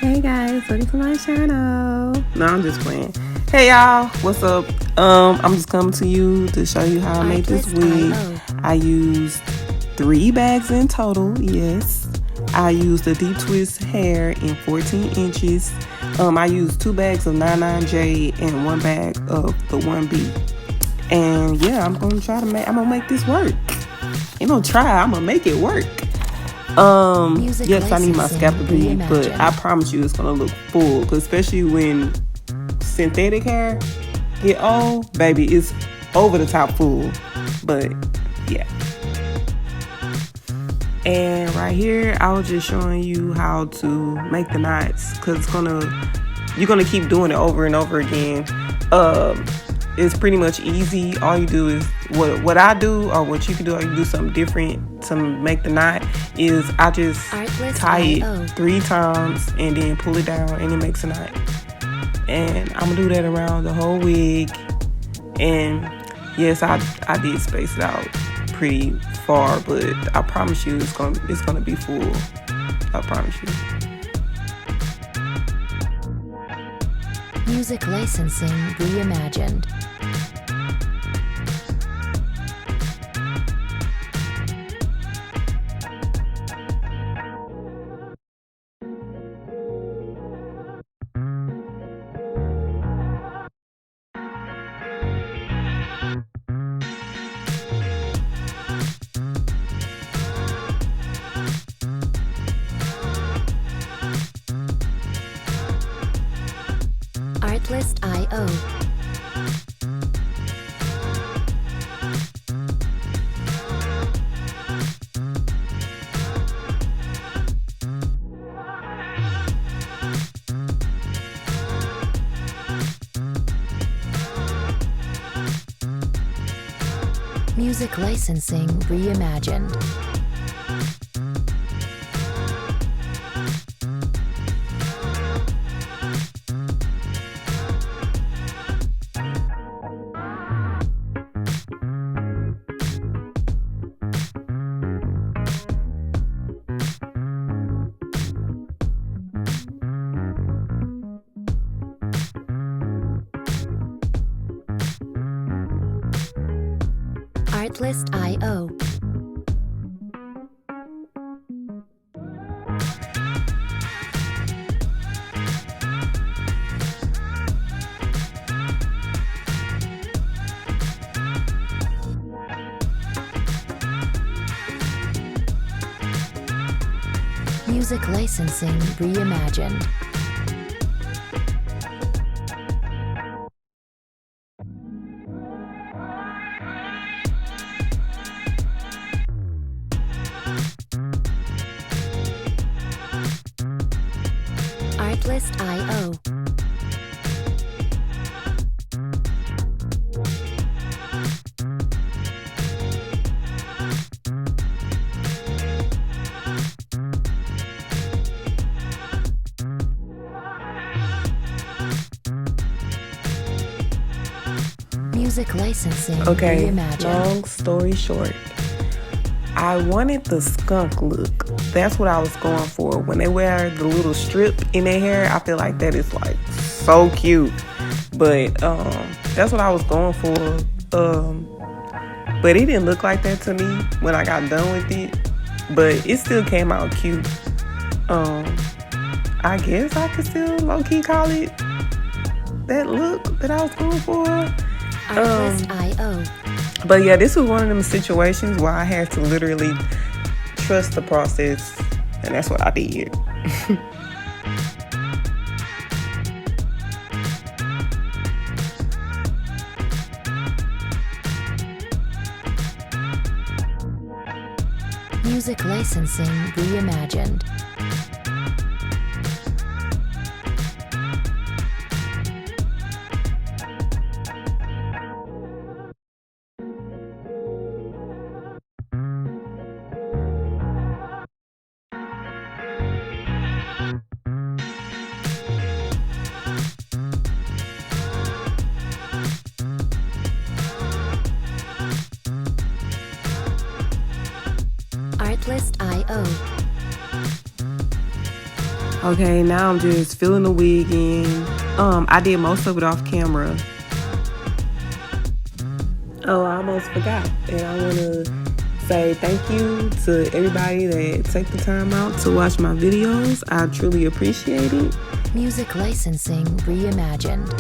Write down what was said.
Hey guys, welcome to my channel. No, I'm just playing. Hey y'all, what's up? I'm just coming to you to show you how I made this wig. I used 3 bags in total, yes. I used a deep twist hair in 14 inches. I used 2 bags of 99J and 1 bag of the 1B. And yeah, I'm gonna make this work. Ain't no try, I'm gonna make it work. Yes, I need my scalp to breathe, but I promise you it's gonna look full, especially when synthetic hair get old, baby, it's over the top full. But yeah. And right here, I was just showing you how to make the knots, because you're gonna keep doing it over and over again. It's pretty much easy. All you do is what I do, or what you can do, or you can do something different to make the knot, is I just tie it 3 times and then pull it down and it makes a knot. And I'm gonna do that around the whole wig. And yes, I did space it out pretty far, but I promise you it's gonna be full. I promise you. Music licensing reimagined. Artlist.io. Music licensing reimagined. Artlist.io. Music licensing reimagined. Artlist.io. Music licensing reimagined. Long story short, I wanted the skunk look. That's what I was going for. When they wear the little strip in their hair, I feel like that is like so cute. But that's what I was going for. But it didn't look like that to me when I got done with it. But it still came out cute. I guess I could still low-key call it that look that I was going for. Artlist.io. But yeah, this was one of them situations where I had to literally trust the process, and that's what I did. Music licensing reimagined. Artlist.io. Okay, now I'm just filling the wig in. I did most of it off camera. Oh, I almost forgot. And I want to say thank you to everybody that take the time out to watch my videos. I truly appreciate it. Music licensing reimagined.